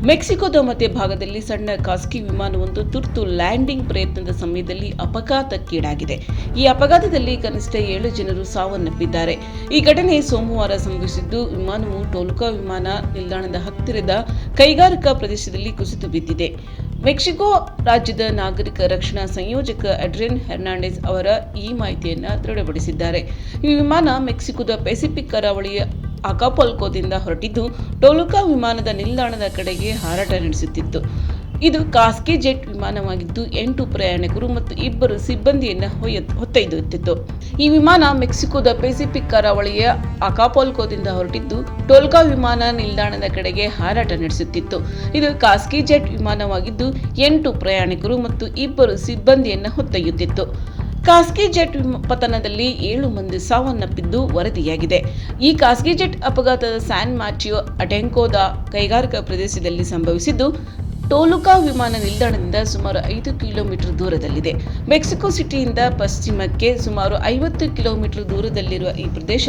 ಮೆಕ್ಸಿಕೋದ ಮಧ್ಯಭಾಗದಲ್ಲಿ ಸಣ್ಣ ಖಾಸಗಿ ವಿಮಾನವೊಂದು ತುರ್ತು ಲ್ಯಾಂಡಿಂಗ್ ಪ್ರಯತ್ನದ ಸಮಯದಲ್ಲಿ ಅಪಘಾತಕ್ಕೀಡಾಗಿದೆ. ಈ ಅಪಘಾತದಲ್ಲಿ ಕನಿಷ್ಠ 7 ಜನರು ಸಾವನ್ನಪ್ಪಿದ್ದಾರೆ. ಈ ಘಟನೆ ಸೋಮವಾರ ಸಂಭವಿಸಿದ್ದು, ವಿಮಾನವು ಟೊಲುಕಾ ವಿಮಾನ ನಿಲ್ದಾಣದ ಹತ್ತಿರದ ಕೈಗಾರಿಕಾ ಪ್ರದೇಶದಲ್ಲಿ ಕುಸಿದು ಬಿದ್ದಿದೆ. ಮೆಕ್ಸಿಕೋ ರಾಜ್ಯದ ನಾಗರಿಕ ರಕ್ಷಣಾ ಸಂಯೋಜಕ ಅಡ್ರಿಯನ್ ಹೆರ್ನಾಂಡೆಸ್ ಅವರ ಈ ಮಾಹಿತಿಯನ್ನು ದೃಢಪಡಿಸಿದ್ದಾರೆ. ಈ ವಿಮಾನ ಮೆಕ್ಸಿಕೋದ ಪೆಸಿಫಿಕ್ ಕರಾವಳಿಯ ಅಕಾಪಲ್ಕೋದಿಂದ ಹೊರಟಿದ್ದು, ಟೊಲುಕಾ ವಿಮಾನದ ನಿಲ್ದಾಣದ ಕಡೆಗೆ ಹಾರಾಟ ನಡೆಸುತ್ತಿತ್ತು. ಇದು ಖಾಸಗಿ ಜೆಟ್ ವಿಮಾನವಾಗಿದ್ದು 8 ಪ್ರಯಾಣಿಕರು ಮತ್ತು 2 ಸಿಬ್ಬಂದಿಯನ್ನು ಹೊತ್ತೊಯ್ಯುತ್ತಿತ್ತು. ಈ ವಿಮಾನ ಮೆಕ್ಸಿಕೋದ ಪೆಸಿಫಿಕ್ ಕರಾವಳಿಯ ಅಕಾಪಲ್ಕೋದಿಂದ ಹೊರಟಿದ್ದು, ಟೊಲುಕಾ ವಿಮಾನ ನಿಲ್ದಾಣದ ಕಡೆಗೆ ಹಾರಾಟ ನಡೆಸುತ್ತಿತ್ತು. ಇದು ಖಾಸಗಿ ಜೆಟ್ ವಿಮಾನವಾಗಿದ್ದು 8 ಪ್ರಯಾಣಿಕರು ಮತ್ತು 2 ಸಿಬ್ಬಂದಿಯನ್ನು ಹೊತ್ತೊಯ್ಯುತ್ತಿತ್ತು. ಖಾಸಗಿ ಜೆಟ್ ಪತನದಲ್ಲಿ 7 ಮಂದಿ ಸಾವನ್ನಪ್ಪಿದ್ದು ವರದಿಯಾಗಿದೆ. ಈ ಖಾಸಗಿ ಜೆಟ್ ಅಪಘಾತದ ಸ್ಯಾನ್ ಮ್ಯಾಥ್ಯೂ ಅಟೆಂಕೋದ ಕೈಗಾರಿಕಾ ಪ್ರದೇಶದಲ್ಲಿ ಸಂಭವಿಸಿದ್ದು, ಟೊಲುಕಾ ವಿಮಾನ ನಿಲ್ದಾಣದಿಂದ ಸುಮಾರು 5 ಕಿಲೋಮೀಟರ್ ದೂರದಲ್ಲಿದೆ. ಮೆಕ್ಸಿಕೋ ಸಿಟಿಯಿಂದ ಪಶ್ಚಿಮಕ್ಕೆ ಸುಮಾರು 50 ಕಿಲೋಮೀಟರ್ ದೂರದಲ್ಲಿರುವ ಈ ಪ್ರದೇಶ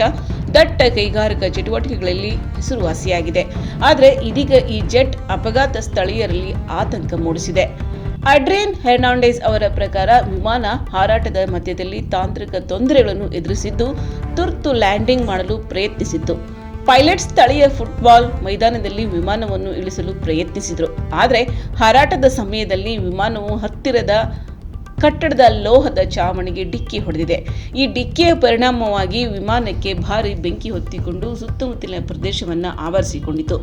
ದಟ್ಟ ಕೈಗಾರಿಕಾ ಚಟುವಟಿಕೆಗಳಲ್ಲಿ ಹೆಸರುವಾಸಿಯಾಗಿದೆ. ಆದರೆ ಇದೀಗ ಈ ಜೆಟ್ ಅಪಘಾತ ಸ್ಥಳೀಯರಲ್ಲಿ ಆತಂಕ ಮೂಡಿಸಿದೆ. ಅಡ್ರಿಯನ್ ಹೆರ್ನಾಂಡೆಸ್ ಅವರ ಪ್ರಕಾರ, ವಿಮಾನ ಹಾರಾಟದ ಮಧ್ಯದಲ್ಲಿ ತಾಂತ್ರಿಕ ತೊಂದರೆಗಳನ್ನು ಎದುರಿಸಿದ್ದು, ತುರ್ತು ಲ್ಯಾಂಡಿಂಗ್ ಮಾಡಲು ಪ್ರಯತ್ನಿಸಿತ್ತು. ಪೈಲಟ್ ಸ್ಥಳೀಯ ಫುಟ್ಬಾಲ್ ಮೈದಾನದಲ್ಲಿ ವಿಮಾನವನ್ನು ಇಳಿಸಲು ಪ್ರಯತ್ನಿಸಿದರು. ಆದರೆ ಹಾರಾಟದ ಸಮಯದಲ್ಲಿ ವಿಮಾನವು ಹತ್ತಿರದ ಕಟ್ಟಡದ ಲೋಹದ ಚಾವಣಿಗೆ ಡಿಕ್ಕಿ ಹೊಡೆದಿದೆ. ಈ ಡಿಕ್ಕಿಯ ಪರಿಣಾಮವಾಗಿ ವಿಮಾನಕ್ಕೆ ಭಾರೀ ಬೆಂಕಿ ಹೊತ್ತಿಕೊಂಡು ಸುತ್ತಮುತ್ತಲಿನ ಪ್ರದೇಶವನ್ನು ಆವರಿಸಿಕೊಂಡಿತು.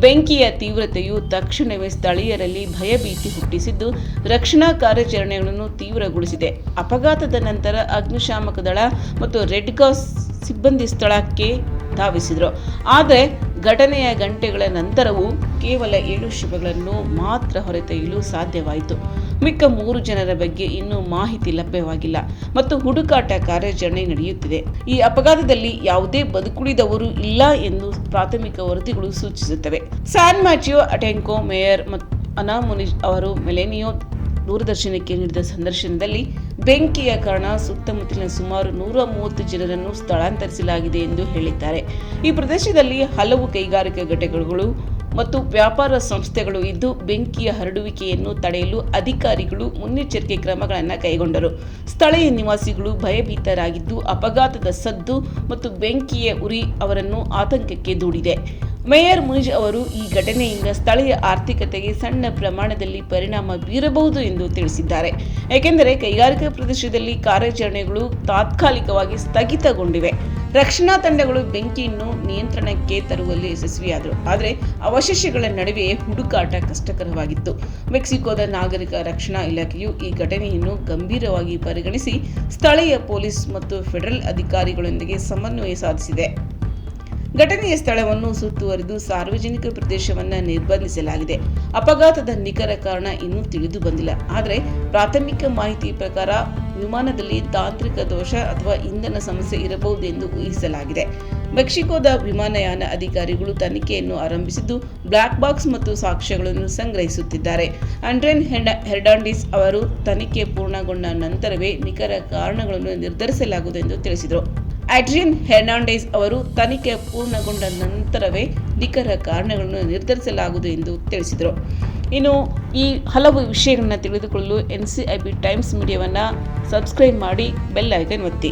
ಬೆಂಕಿಯ ತೀವ್ರತೆಯು ತಕ್ಷಣವೇ ಸ್ಥಳೀಯರಲ್ಲಿ ಭಯಭೀತಿ ಹುಟ್ಟಿಸಿದ್ದು, ರಕ್ಷಣಾ ಕಾರ್ಯಾಚರಣೆಗಳನ್ನು ತೀವ್ರಗೊಳಿಸಿದೆ. ಅಪಘಾತದ ನಂತರ ಅಗ್ನಿಶಾಮಕ ದಳ ಮತ್ತು ರೆಡ್ ಕ್ರಾಸ್ ಸಿಬ್ಬಂದಿ ಸ್ಥಳಕ್ಕೆ ಧಾವಿಸಿದರು. ಆದರೆ ಘಟನೆಯ ಗಂಟೆಗಳ ನಂತರವೂ ಕೇವಲ 7 ಶವಗಳನ್ನು ಮಾತ್ರ ಹೊರತೆಗೆಯಲು ಸಾಧ್ಯವಾಯಿತು. ಮಿಕ್ಕ 3 ಜನರ ಬಗ್ಗೆ ಇನ್ನೂ ಮಾಹಿತಿ ಲಭ್ಯವಾಗಿಲ್ಲ ಮತ್ತು ಹುಡುಕಾಟ ಕಾರ್ಯಾಚರಣೆ ನಡೆಯುತ್ತಿದೆ. ಈ ಅಪಘಾತದಲ್ಲಿ ಯಾವುದೇ ಬದುಕುಳಿದವರು ಇಲ್ಲ ಎಂದು ಪ್ರಾಥಮಿಕ ವರದಿಗಳು ಸೂಚಿಸುತ್ತವೆ. ಸ್ಯಾನ್ ಮ್ಯಾಥ್ಯೂ ಅಟೆಂಕೋ ಮೇಯರ್ ಅನಾ ಮುನಿಜ್ ಅವರು ಮೆಲೆನಿಯೋ ದೂರದರ್ಶನಕ್ಕೆ ನೀಡಿದ ಸಂದರ್ಶನದಲ್ಲಿ, ಬೆಂಕಿಯ ಕಾರಣ ಸುತ್ತಮುತ್ತಲಿನ ಸುಮಾರು 130 ಜನರನ್ನು ಸ್ಥಳಾಂತರಿಸಲಾಗಿದೆ ಎಂದು ಹೇಳಿದ್ದಾರೆ. ಈ ಪ್ರದೇಶದಲ್ಲಿ ಹಲವು ಕೈಗಾರಿಕಾ ಘಟಕಗಳು ಮತ್ತು ವ್ಯಾಪಾರ ಸಂಸ್ಥೆಗಳು ಇದ್ದು, ಬೆಂಕಿಯ ಹರಡುವಿಕೆಯನ್ನು ತಡೆಯಲು ಅಧಿಕಾರಿಗಳು ಮುನ್ನೆಚ್ಚರಿಕೆ ಕ್ರಮಗಳನ್ನು ಕೈಗೊಂಡರು. ಸ್ಥಳೀಯ ನಿವಾಸಿಗಳು ಭಯಭೀತರಾಗಿದ್ದು, ಅಪಘಾತದ ಸದ್ದು ಮತ್ತು ಬೆಂಕಿಯ ಉರಿ ಅವರನ್ನು ಆತಂಕಕ್ಕೆ ದೂಡಿದೆ. ಮೇಯರ್ ಮುನಿಜ್ ಅವರು ಈ ಘಟನೆಯಿಂದ ಸ್ಥಳೀಯ ಆರ್ಥಿಕತೆಗೆ ಸಣ್ಣ ಪ್ರಮಾಣದಲ್ಲಿ ಪರಿಣಾಮ ಬೀರಬಹುದು ಎಂದು ತಿಳಿಸಿದ್ದಾರೆ. ಏಕೆಂದರೆ ಕೈಗಾರಿಕಾ ಪ್ರದೇಶದಲ್ಲಿ ಕಾರ್ಯಾಚರಣೆಗಳು ತಾತ್ಕಾಲಿಕವಾಗಿ ಸ್ಥಗಿತಗೊಂಡಿವೆ. ರಕ್ಷಣಾ ತಂಡಗಳು ಬೆಂಕಿಯನ್ನು ನಿಯಂತ್ರಣಕ್ಕೆ ತರುವಲ್ಲಿ ಯಶಸ್ವಿಯಾದರು, ಆದರೆ ಅವಶೇಷಗಳ ನಡುವೆ ಹುಡುಕಾಟ ಕಷ್ಟಕರವಾಗಿತ್ತು. ಮೆಕ್ಸಿಕೋದ ನಾಗರಿಕ ರಕ್ಷಣಾ ಇಲಾಖೆಯು ಈ ಘಟನೆಯನ್ನು ಗಂಭೀರವಾಗಿ ಪರಿಗಣಿಸಿ ಸ್ಥಳೀಯ ಪೊಲೀಸ್ ಮತ್ತು ಫೆಡರಲ್ ಅಧಿಕಾರಿಗಳೊಂದಿಗೆ ಸಮನ್ವಯ ಸಾಧಿಸಿದೆ. ಘಟನೆಯ ಸ್ಥಳವನ್ನು ಸುತ್ತುವರಿದು ಸಾರ್ವಜನಿಕ ಪ್ರದೇಶವನ್ನು ನಿರ್ಬಂಧಿಸಲಾಗಿದೆ. ಅಪಘಾತದ ನಿಖರ ಕಾರಣ ಇನ್ನೂ ತಿಳಿದು ಬಂದಿಲ್ಲ. ಆದರೆ ಪ್ರಾಥಮಿಕ ಮಾಹಿತಿ ಪ್ರಕಾರ ವಿಮಾನದಲ್ಲಿ ತಾಂತ್ರಿಕ ದೋಷ ಅಥವಾ ಇಂಧನ ಸಮಸ್ಯೆ ಇರಬಹುದು ಎಂದು ಊಹಿಸಲಾಗಿದೆ. ಮೆಕ್ಸಿಕೋದ ವಿಮಾನಯಾನ ಅಧಿಕಾರಿಗಳು ತನಿಖೆಯನ್ನು ಆರಂಭಿಸಿದ್ದು, ಬ್ಲಾಕ್ ಬಾಕ್ಸ್ ಮತ್ತು ಸಾಕ್ಷ್ಯಗಳನ್ನು ಸಂಗ್ರಹಿಸುತ್ತಿದ್ದಾರೆ. ಅಡ್ರಿಯನ್ ಹೆರ್ನಾಂಡೆಸ್ ಅವರು ತನಿಖೆ ಪೂರ್ಣಗೊಂಡ ನಂತರವೇ ನಿಖರ ಕಾರಣಗಳನ್ನು ನಿರ್ಧರಿಸಲಾಗುವುದು ಎಂದು ತಿಳಿಸಿದರು. ಅಡ್ರಿಯನ್ ಹೆರ್ನಾಂಡೆಸ್ ಅವರು ತನಿಖೆ ಪೂರ್ಣಗೊಂಡ ನಂತರವೇ ನಿಖರ ಕಾರಣಗಳನ್ನು ನಿರ್ಧರಿಸಲಾಗುವುದು ಎಂದು ತಿಳಿಸಿದರು. ಇನ್ನು ಈ ಹಲವು ವಿಷಯಗಳನ್ನು ತಿಳಿದುಕೊಳ್ಳಲು NCIB ಟೈಮ್ಸ್ ಮೀಡಿಯಾವನ್ನು ಸಬ್ಸ್ಕ್ರೈಬ್ ಮಾಡಿ, ಬೆಲ್ ಐಕಾನ್ ಒತ್ತಿ.